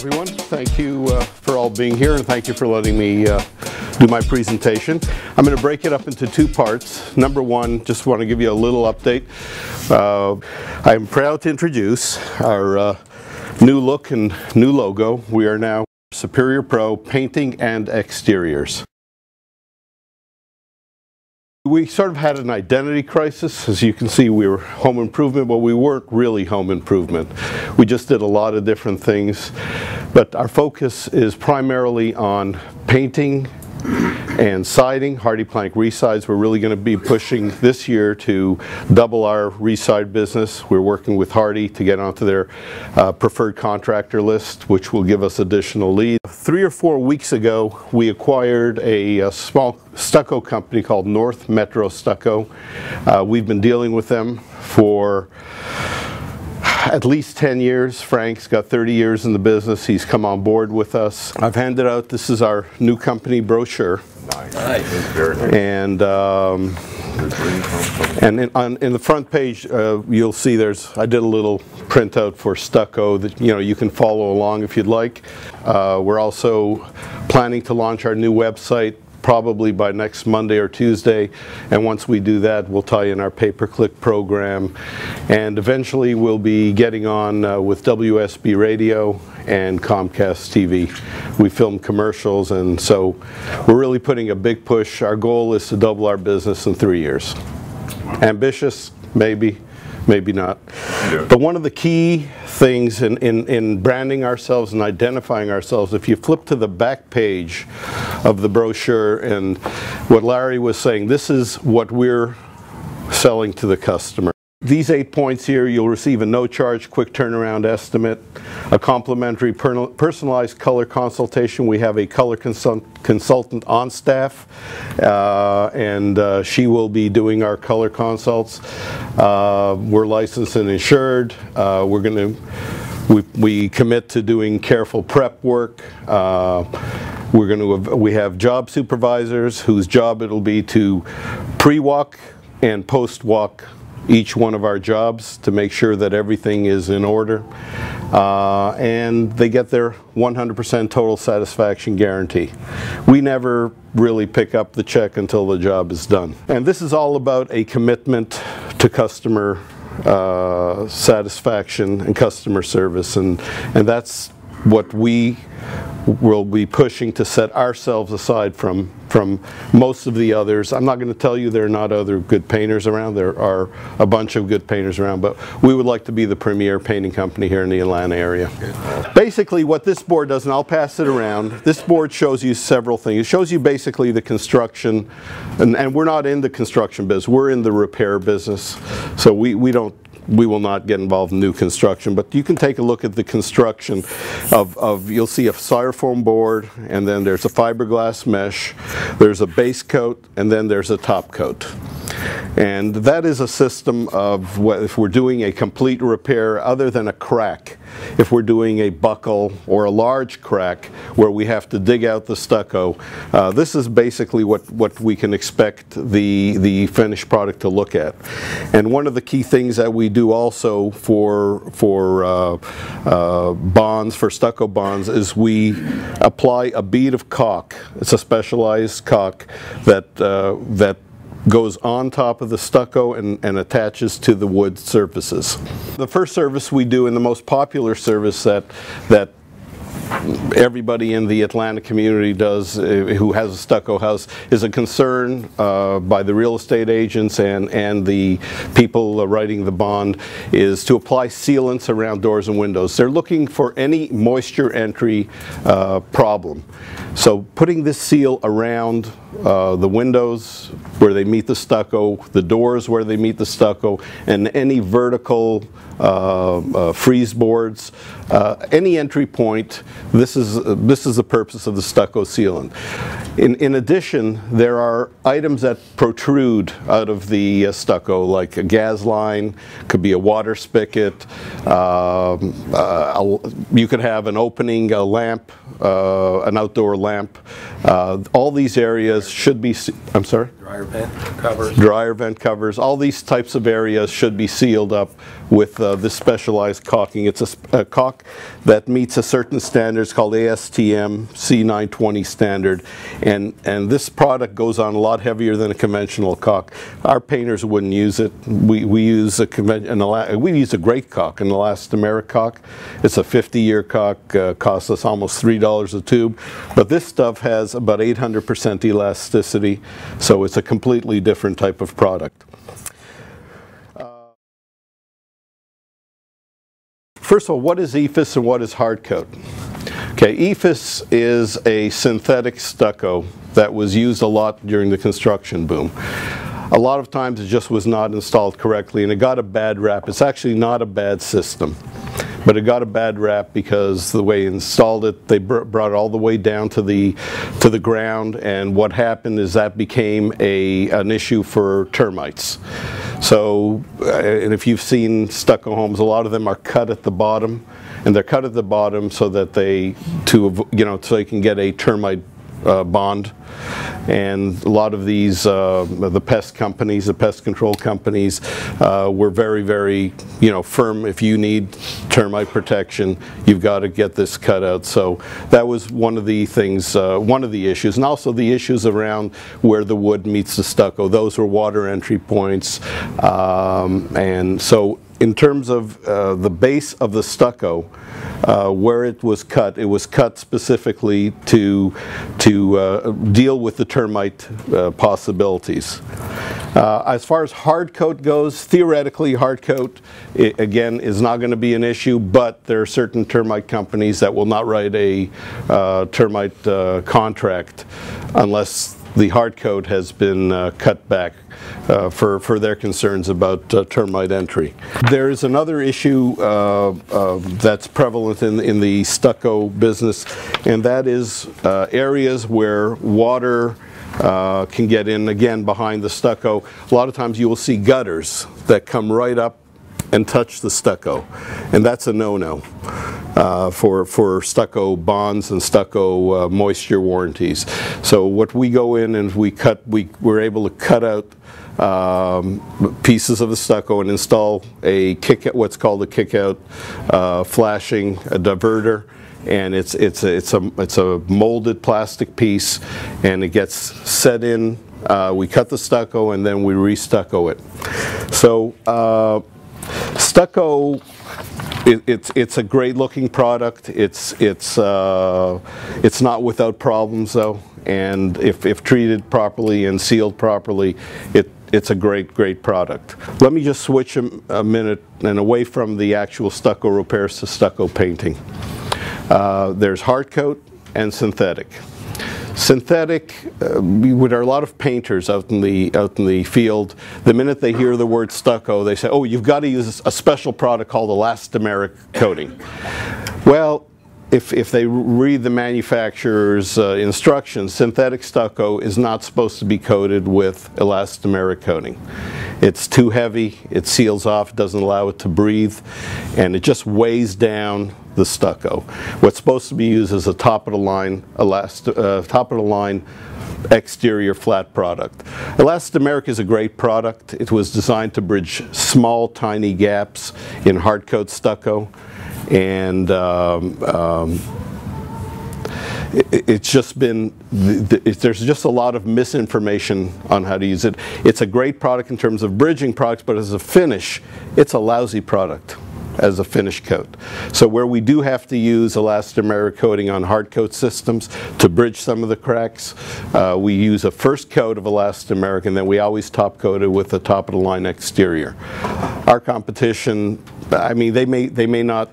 everyone. Thank you for all being here, and thank you for letting me do my presentation. I'm going to break it up into two parts. Number one, just want to give you a little update. I'm proud to introduce our new look and new logo. We are now Superior Pro Painting and Exteriors. We sort of had an identity crisis. As you can see, we were home improvement, but we weren't really home improvement. We just did a lot of different things, but our focus is primarily on painting and siding, hardy plank resides. We're really going to be pushing this year to double our reside business. We're working with Hardy to get onto their preferred contractor list, which will give us additional leads. 3 or 4 weeks ago, we acquired a small stucco company called North Metro Stucco. We've been dealing with them for at least 10 years. Frank's got 30 years in the business. He's come on board with us. I've handed out, this is our new company brochure. Nice. And in the front page, you'll see I did a little printout for stucco that you can follow along if you'd like. We're also planning to launch our new website probably by next Monday or Tuesday, and once we do that, we'll tie in our pay-per-click program, and eventually we'll be getting on with WSB Radio and Comcast TV. We film commercials, and so we're really putting a big push. Our goal is to double our business in 3 years. Ambitious? Maybe. Maybe not. Yeah. But one of the key things in branding ourselves and identifying ourselves, if you flip to the back page of the brochure and what Larry was saying, this is what we're selling to the customer. These 8 points here, you'll receive a no-charge, quick turnaround estimate, a complimentary personalized color consultation. We have a color consultant on staff, and she will be doing our color consults. We're licensed and insured. We commit to doing careful prep work. We have job supervisors whose job it'll be to pre-walk and post-walk each one of our jobs to make sure that everything is in order, and they get their 100% total satisfaction guarantee. We never really pick up the check until the job is done. And this is all about a commitment to customer satisfaction and customer service, and that's what we will be pushing to set ourselves aside from most of the others. I'm not going to tell you there are not other good painters around. There are a bunch of good painters around, but we would like to be the premier painting company here in the Atlanta area. Basically what this board does, and I'll pass it around, this board shows you several things. It shows you basically the construction, and we're not in the construction business, we're in the repair business, so we will not get involved in new construction, but you can take a look at the construction of you'll see a styrofoam board, and then there's a fiberglass mesh, there's a base coat, and then there's a top coat. And that is a system of if we're doing a complete repair other than a crack, if we're doing a buckle or a large crack where we have to dig out the stucco, this is basically what we can expect the finished product to look at. And one of the key things that we do also for bonds, for stucco bonds, is we apply a bead of caulk. It's a specialized caulk that goes on top of the stucco and attaches to the wood surfaces. The first service we do, and the most popular service that everybody in the Atlanta community does who has a stucco house, is a concern by the real estate agents and the people writing the bond, is to apply sealants around doors and windows. They're looking for any moisture entry problem. So putting this seal around the windows where they meet the stucco, the doors where they meet the stucco, and any vertical frieze boards, any entry point, this is the purpose of the stucco sealant. In addition, there are items that protrude out of the stucco, like a gas line, could be a water spigot, you could have an opening, a lamp, an outdoor lamp. All these areas should be, I'm sorry? Dryer vent covers. Dryer vent covers. All these types of areas should be sealed up with this specialized caulking. It's a caulk that meets a certain standard. It's called ASTM C920 standard, and this product goes on a lot heavier than a conventional caulk. Our painters wouldn't use it. We use a great caulk, an elastomeric caulk. It's a 50-year caulk. Costs us almost $3 a tube, but this stuff has about 800% elasticity, so it's a completely different type of product. First of all, what is EIFS and what is hard coat? Okay, EIFS is a synthetic stucco that was used a lot during the construction boom. A lot of times it just was not installed correctly and it got a bad rap. It's actually not a bad system, but it got a bad rap because the way they installed it, they brought it all the way down to the ground, and what happened is that became an issue for termites. So, and if you've seen stucco homes, a lot of them are cut at the bottom, and they're cut at the bottom so that so they can get a termite bond. And a lot of these, the pest companies, the pest control companies, were very, very, firm. If you need termite protection, you've got to get this cut out. So that was one of the things, one of the issues, and also the issues around where the wood meets the stucco. Those were water entry points, and so in terms of the base of the stucco, where it was cut specifically to deal with the termite possibilities. As far as hard coat goes, theoretically hard coat, again, is not going to be an issue, but there are certain termite companies that will not write a termite contract unless the hard coat has been cut back for their concerns about termite entry. There is another issue that's prevalent in the stucco business, and that is areas where water can get in, again, behind the stucco. A lot of times you will see gutters that come right up and touch the stucco, and that's a no-no for stucco bonds and stucco moisture warranties. So what we go in and we're able to cut out pieces of the stucco and install what's called a kick-out flashing, a diverter, and it's a molded plastic piece, and it gets set in. We cut the stucco and then we re-stucco it. So stucco, it's a great looking product. It's not without problems though, and if treated properly and sealed properly, it's a great product. Let me just switch a minute and away from the actual stucco repairs to stucco painting. There's hard coat and synthetic. Synthetic, there are a lot of painters out in the field. The minute they hear the word stucco, they say, "Oh, you've got to use a special product called elastomeric coating." Well, if they read the manufacturer's instructions, synthetic stucco is not supposed to be coated with elastomeric coating. It's too heavy, it seals off, doesn't allow it to breathe, and it just weighs down the stucco. What's supposed to be used is a top-of-the-line exterior flat product. Elastomeric is a great product. It was designed to bridge small, tiny gaps in hard coat stucco, and it's just been, there's just a lot of misinformation on how to use it. It's a great product in terms of bridging products, but as a finish, it's a lousy product as a finish coat. So where we do have to use elastomeric coating on hard coat systems to bridge some of the cracks, we use a first coat of elastomeric, and then we always top coat it with a top-of-the-line exterior. Our competition, I mean, they may not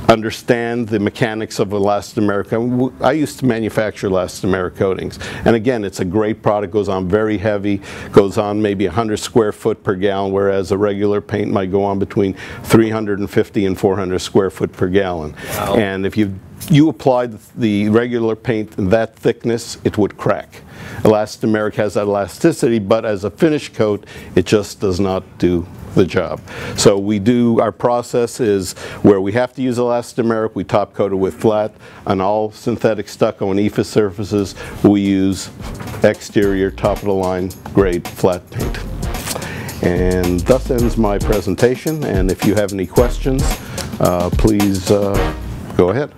understand the mechanics of elastomeric. I used to manufacture elastomeric coatings, and again, it's a great product. Goes on very heavy, goes on maybe 100 square foot per gallon, whereas a regular paint might go on between 350 and 400 square foot per gallon. Wow. And if you applied the regular paint that thickness, it would crack. Elastomeric has that elasticity, but as a finish coat, it just does not do the job. So our process is where we have to use elastomeric, we top coat it with flat. On all synthetic stucco and EFA surfaces, we use exterior top of the line grade flat paint. And thus ends my presentation, and if you have any questions, please go ahead.